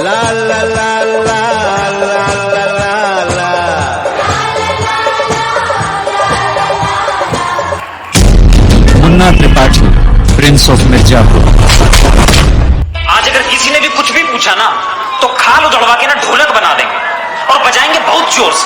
La la la la la la la la. Munna Tripathi, Prince of Mirzapur. आज अगर किसी ने भी कुछ भी पूछा ना तो खाल उधड़वा के ना ढोलक बना देंगे और बजाएंगे बहुत जोर से।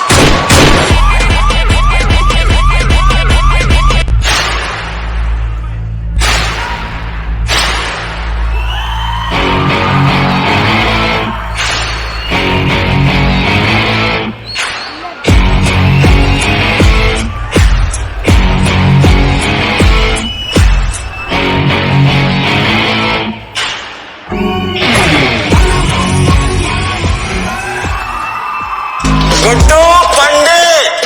गुड्डू पंडित,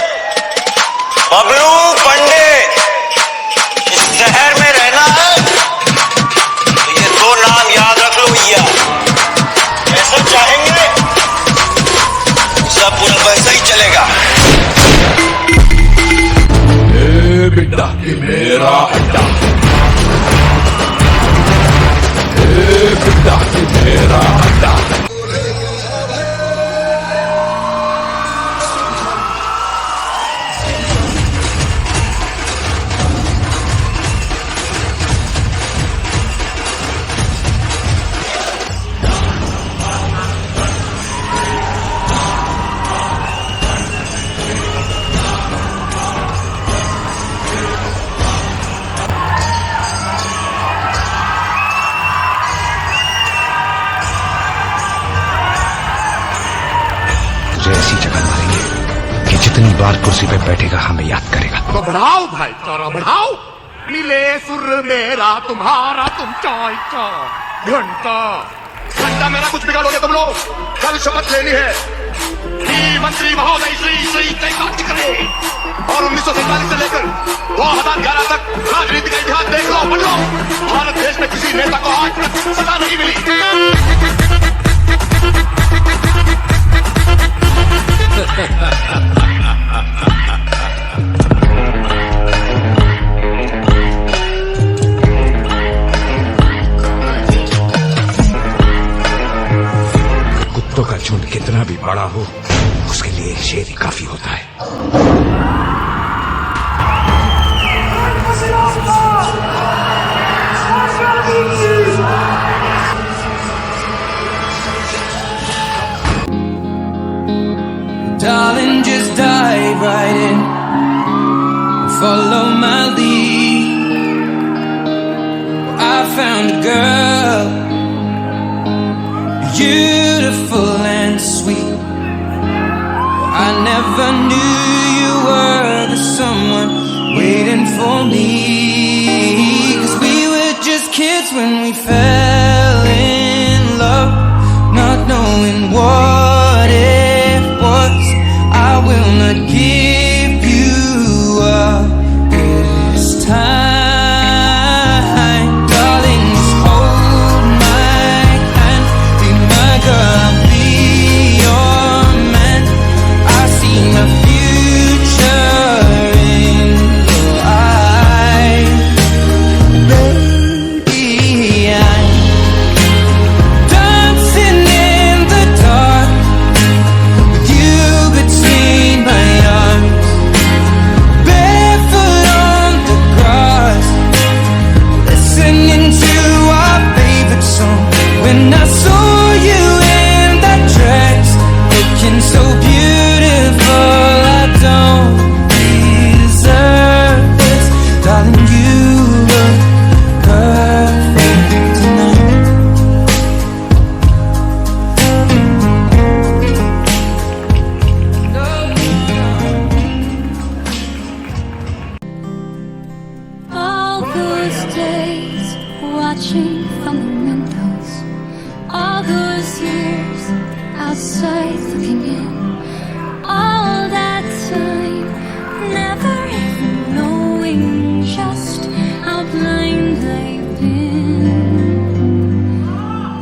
बबलू पंडित, इस शहर में रहना है तो ये दो नाम याद रख लो भैया। ऐसा चाहेंगे सब पूरा वैसा ही चलेगा। ए बिड्डा ये मेरा अड्डा, ए बिड्डा ये मेरा अड्डा। ऐसी जगह मारेंगे कि जितनी बार कुर्सी पे बैठेगा हमें याद करेगा। तो बढ़ाओ भाई, तारा बढ़ाओ। मिले सुर मेरा तुम्हारा, तुम चाय का घंटा घंटा मेरा कुछ बिगाड़ोगे तुम लोग। कल शपथ लेनी है कि मंत्री महोदय श्री श्री जयकांत करें और 1947 से लेकर 2011 तक राजनीति का इतिहास देख लो, पढ़ लो। भारत देश में किसी नेता को आज तक सजा नहीं मिली। कुत्तों का झुंड कितना भी बड़ा हो उसके लिए एक शेर ही काफी होता है। Darling, just dive right in, follow my lead. I found a girl, beautiful and sweet. I never knew you were the someone waiting for me. 'Cause we were just kids when we fell in love, not knowing what it was. I will not give you up this time. Darling, just hold my hand, be my girl, I'll be your man. I see my future in your eyes. Baby, I'm dancing in the dark with you between my arms, barefoot on the grass, listening to our favorite song. When I saw you in that dress, looking so beautiful, I don't deserve this. Darling, you look perfect tonight. All those days watching from the windows, all those years outside looking in, all that time never even knowing just how blind I've been.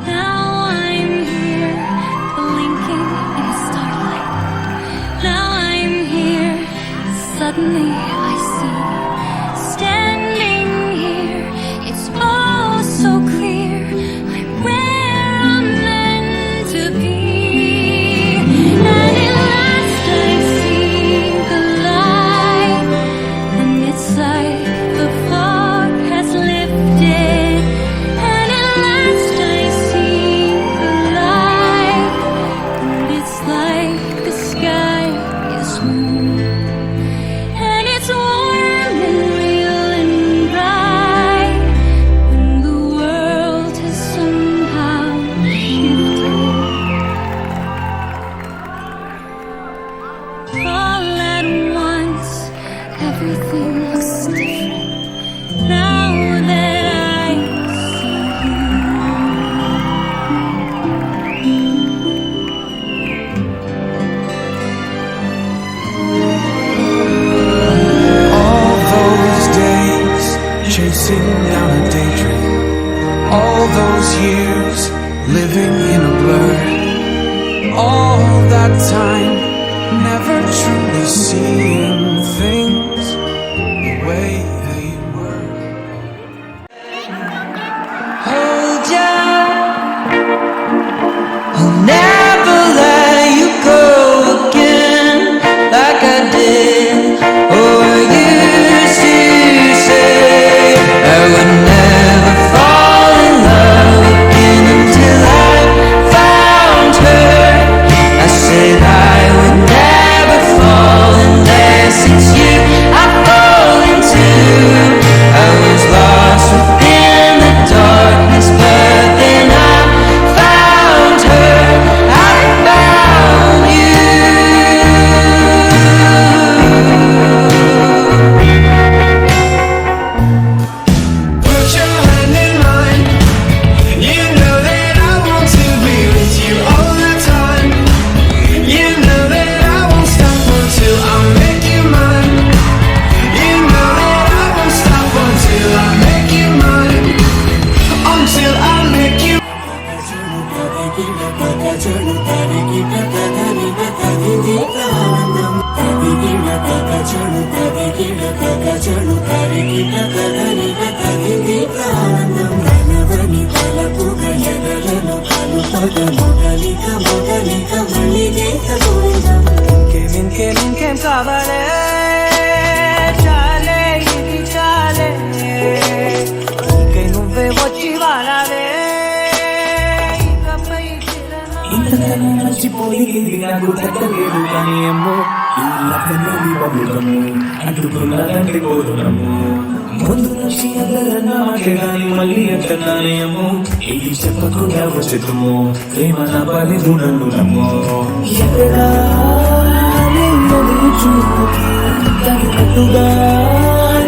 Now I'm here blinking in the starlight. Now I'm here, suddenly I see. Standing here, it's all so clear. I'm where I'm meant to be. those years living in a blur. All that time, never truly seeing things the way they were. Hold ya, I'll never let you go again like I did. Oh, I used to say I would never fall in love again until I found her. I said I would never fall unless it's you I fall into. I was lost within the darkness, but then I found her. I found you. Put your hand in mine. You know that I want to be with you all the time. You know that I won't stop until I make you mine. You know that I won't stop until I make you mine. Until I make you. ఇంకేం కావాలే చాలే ఇది చాలే ఇంకే నువ్వే వచ్చి వాడాలే ఇకపై ఇంతకన్నా మర్చిపోయి నాకు తగ్గలేదు కానీ ఏమో ఈ లక్కనేది బబులము అడ్డుకున్నదంటే కోరునము ముందు నుంచి అందరన్నా మాటే గాని మళ్ళీ అంటున్నానేమో ఇది చెప్పకుండా వచ్చేతుము ప్రేమ నా పని నన్ను నమ్మో ఎక్కడా చూపుకి తగినట్టుగా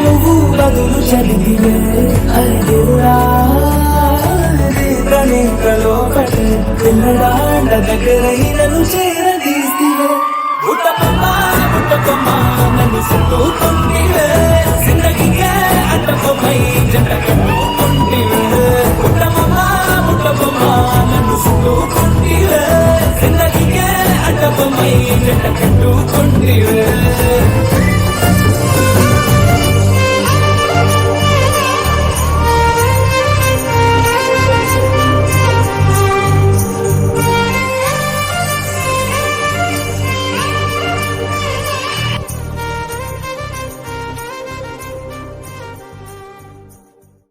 నువ్వు బదులు చదివివే అడిగిరా ప్రణేకలో పట్టే పిల్లడాండ దగ్గరైనను చేరదీస్తివే పుట్టకొమ్మ నన్ను సుట్టుకుంటివే జిందగీకే అడ్డకొమ్మై జంట కట్టుకుంటివే పుట్టకొమ్మ నన్ను సుట్టుకుంటివే జిందగీకే అడ్డకొమ్మై జంట కట్టుకుంటివే